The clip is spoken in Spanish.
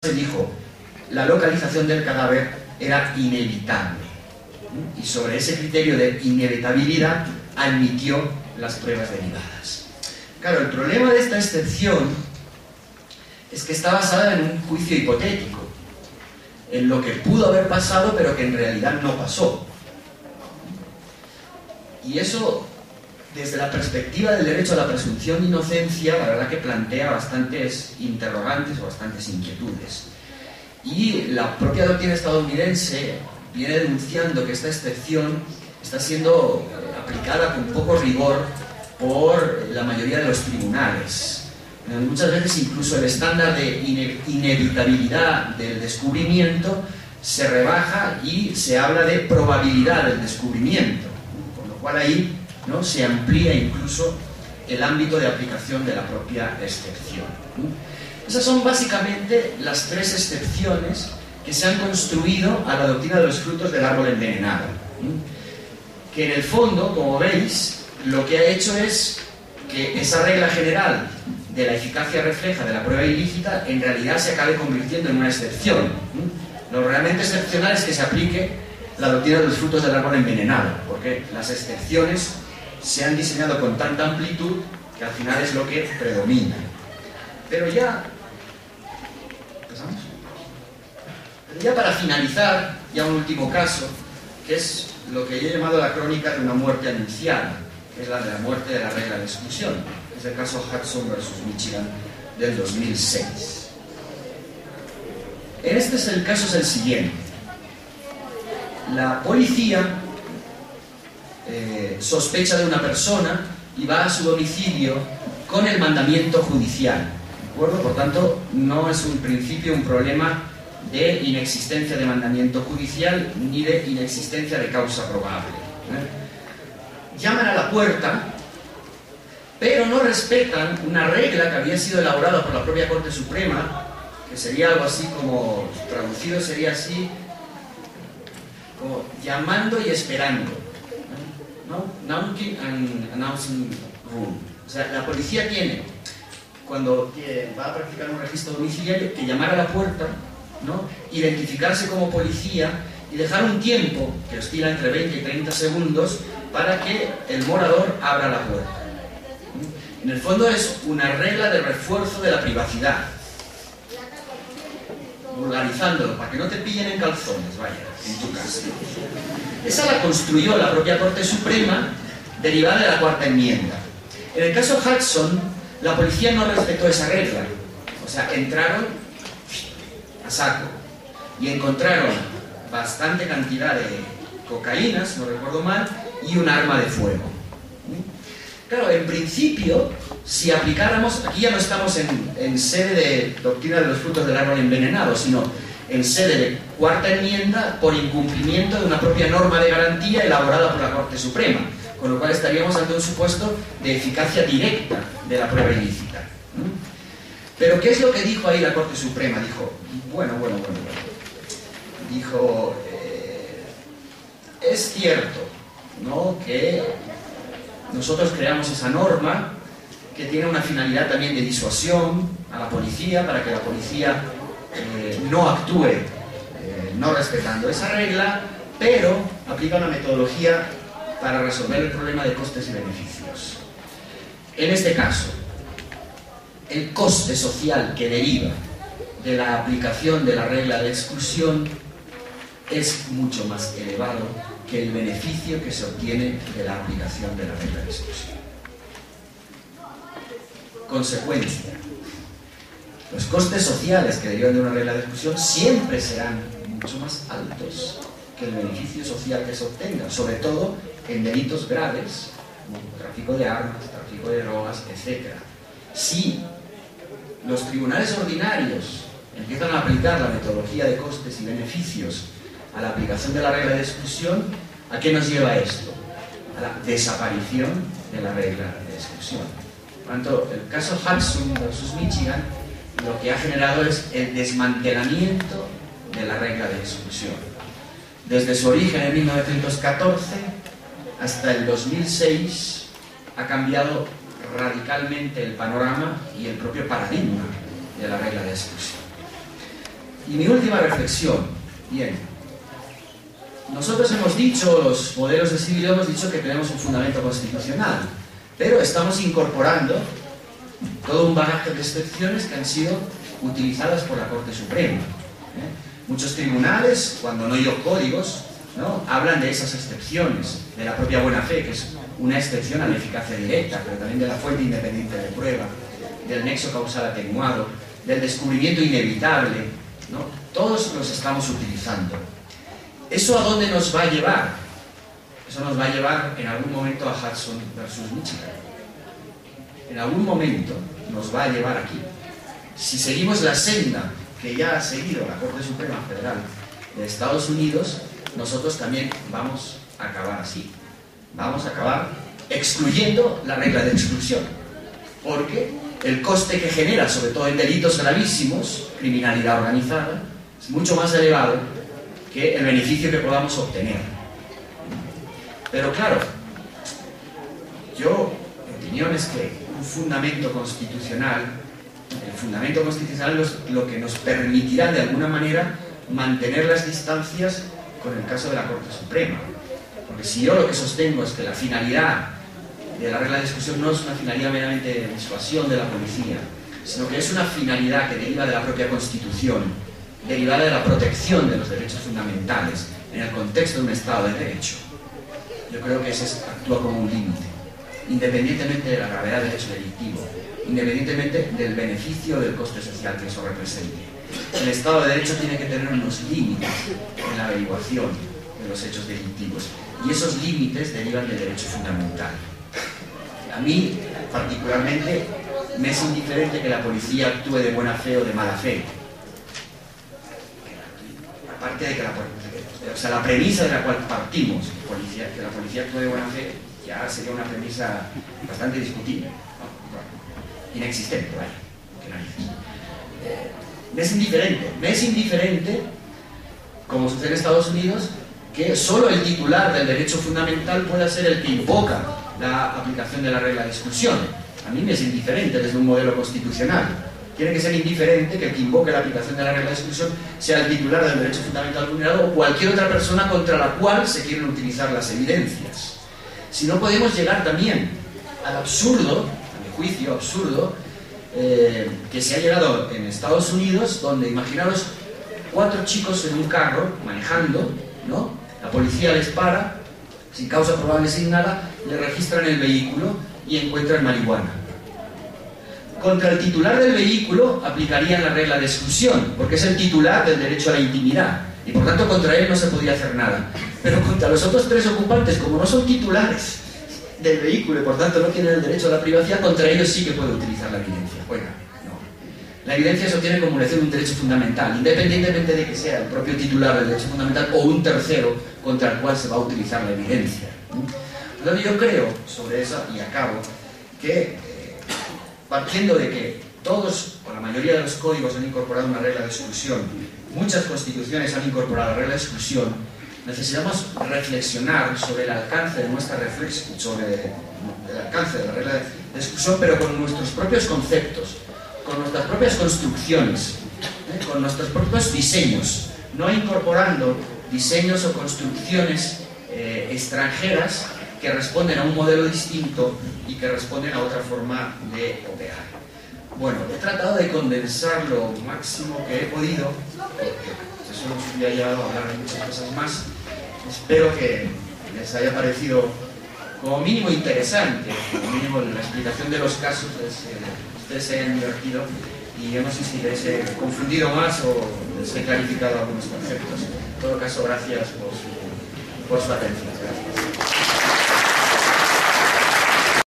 se dijo, la localización del cadáver era inevitable. Y sobre ese criterio de inevitabilidad admitió las pruebas derivadas. Claro, el problema de esta excepción es que está basada en un juicio hipotético, en lo que pudo haber pasado pero que en realidad no pasó. Y eso, desde la perspectiva del derecho a la presunción de inocencia, la verdad que plantea bastantes interrogantes o bastantes inquietudes. Y la propia doctrina estadounidense viene denunciando que esta excepción está siendo aplicada con poco rigor por la mayoría de los tribunales. Muchas veces incluso el estándar de inevitabilidad del descubrimiento se rebaja y se habla de probabilidad del descubrimiento, con lo cual ahí, ¿no?, se amplía incluso el ámbito de aplicación de la propia excepción. Esas son básicamente las tres excepciones que se han construido a la doctrina de los frutos del árbol envenenado, que en el fondo, como veis, lo que ha hecho es que esa regla general de la eficacia refleja de la prueba ilícita en realidad se acabe convirtiendo en una excepción. Lo realmente excepcional es que se aplique la doctrina de los frutos del árbol envenenado, porque las excepciones se han diseñado con tanta amplitud que al final es lo que predomina. Pero ya para finalizar, ya un último caso, que es lo que yo he llamado la crónica de una muerte anunciada, que es la de la muerte de la regla de exclusión. Es el caso Hudson versus Michigan del 2006. En este el caso es el siguiente. La policía sospecha de una persona y va a su domicilio con el mandamiento judicial, ¿de acuerdo? Por tanto, no es un principio un problema de inexistencia de mandamiento judicial ni de inexistencia de causa probable. Llaman a la puerta, pero no respetan una regla que había sido elaborada por la propia Corte Suprema, que sería algo así como, traducido sería así, como llamando y esperando, ¿no? Knocking and announcing rule. O sea, la policía tiene, cuando va a practicar un registro domiciliario, que llamar a la puerta, ¿no?, identificarse como policía y dejar un tiempo que oscila entre 20 y 30 segundos para que el morador abra la puerta. En el fondo es una regla de refuerzo de la privacidad, vulgarizándolo, para que no te pillen en calzones, vaya, en tu casa. Esa la construyó la propia Corte Suprema, derivada de la Cuarta Enmienda. En el caso Hudson, la policía no respetó esa regla. O sea, entraron a saco y encontraron bastante cantidad de cocaína, si no recuerdo mal, y un arma de fuego. Claro, en principio, si aplicáramos, aquí ya no estamos en sede de doctrina de los frutos del árbol envenenado, sino en sede de Cuarta Enmienda por incumplimiento de una propia norma de garantía elaborada por la Corte Suprema, con lo cual estaríamos ante un supuesto de eficacia directa de la prueba ilícita. Pero ¿qué es lo que dijo ahí la Corte Suprema? Dijo, dijo, es cierto, ¿no?, que nosotros creamos esa norma que tiene una finalidad también de disuasión a la policía, para que la policía no actúe no respetando esa regla, pero aplica una metodología para resolver el problema de costes y beneficios. En este caso, el coste social que deriva de la aplicación de la regla de exclusión es mucho más elevado que el beneficio que se obtiene de la aplicación de la regla de exclusión. Consecuencia: los costes sociales que derivan de una regla de exclusión siempre serán mucho más altos que el beneficio social que se obtenga, sobre todo en delitos graves como tráfico de armas, tráfico de drogas, etc. Si los tribunales ordinarios empiezan a aplicar la metodología de costes y beneficios a la aplicación de la regla de exclusión, ¿a qué nos lleva esto? A la desaparición de la regla de exclusión. Por tanto, el caso Hudson versus Michigan lo que ha generado es el desmantelamiento de la regla de exclusión. Desde su origen en 1914 hasta el 2006 ha cambiado radicalmente el panorama y el propio paradigma de la regla de exclusión. Y mi última reflexión, bien, nosotros hemos dicho, los modelos de civil hemos dicho que tenemos un fundamento constitucional, pero estamos incorporando todo un bagaje de excepciones que han sido utilizadas por la Corte Suprema. Muchos tribunales, cuando no hay códigos, ¿no?, hablan de esas excepciones, de la propia buena fe, que es una excepción a la eficacia directa, pero también de la fuente independiente de prueba, del nexo causal atenuado, del descubrimiento inevitable, ¿no? Todos los estamos utilizando. ¿Eso a dónde nos va a llevar? Eso nos va a llevar en algún momento a Hudson versus Michigan. En algún momento nos va a llevar aquí. Si seguimos la senda que ya ha seguido la Corte Suprema Federal de Estados Unidos, nosotros también vamos a acabar así. Vamos a acabar excluyendo la regla de exclusión. Porque el coste que genera, sobre todo en delitos gravísimos, criminalidad organizada, es mucho más elevado que el beneficio que podamos obtener. Pero claro, mi opinión es que un fundamento constitucional, el fundamento constitucional es lo que nos permitirá de alguna manera mantener las distancias con el caso de la Corte Suprema. Porque si yo lo que sostengo es que la finalidad de la regla de exclusión no es una finalidad meramente de disuasión de la policía, sino que es una finalidad que deriva de la propia Constitución, derivada de la protección de los derechos fundamentales en el contexto de un Estado de Derecho. Yo creo que ese actúa como un límite, independientemente de la gravedad del hecho delictivo, independientemente del beneficio o del coste social que eso represente. El Estado de Derecho tiene que tener unos límites en la averiguación de los hechos delictivos, y esos límites derivan del derecho fundamental. A mí, particularmente, me es indiferente que la policía actúe de buena fe o de mala fe. Aparte de que la premisa de la cual partimos, que la policía actúe de buena fe, ya sería una premisa bastante discutible, ¿no? Inexistente, vaya, que narices. Me es indiferente, como sucede en Estados Unidos, que solo el titular del derecho fundamental pueda ser el que invoca la aplicación de la regla de exclusión. A mí me es indiferente desde un modelo constitucional. Tiene que ser indiferente que el que invoque la aplicación de la regla de exclusión sea el titular del derecho fundamental vulnerado o cualquier otra persona contra la cual se quieren utilizar las evidencias. Si no, podemos llegar también al absurdo, a mi juicio absurdo, que se ha llegado en Estados Unidos, donde imaginaros 4 chicos en un carro manejando, ¿no? La policía les para, sin causa probable sin nada, le registran el vehículo y encuentran marihuana. Contra el titular del vehículo aplicarían la regla de exclusión, porque es el titular del derecho a la intimidad, y por tanto contra él no se podría hacer nada. Pero contra los otros 3 ocupantes, como no son titulares del vehículo y por tanto no tienen el derecho a la privacidad, contra ellos sí que puede utilizar la evidencia. Oiga, no. La evidencia sostiene acumulación de un derecho fundamental, independientemente de que sea el propio titular del derecho fundamental o un tercero contra el cual se va a utilizar la evidencia. Entonces yo creo, sobre eso, y acabo, que partiendo de que todos, o la mayoría de los códigos han incorporado una regla de exclusión, muchas constituciones han incorporado la regla de exclusión, necesitamos reflexionar sobre el alcance de nuestra reflexión, sobre el alcance de la regla de exclusión, pero con nuestros propios conceptos, con nuestras propias construcciones, con nuestros propios diseños, no incorporando diseños o construcciones extranjeras que responden a un modelo distinto y que responden a otra forma de operar. Bueno, he tratado de condensar lo máximo que he podido, porque eso nos hubiera llevado a hablar de muchas cosas más. Espero que les haya parecido como mínimo interesante, como mínimo la explicación de los casos, ustedes se hayan divertido y yo no sé si les he confundido más o les he clarificado algunos conceptos. En todo caso, gracias por su atención. Gracias.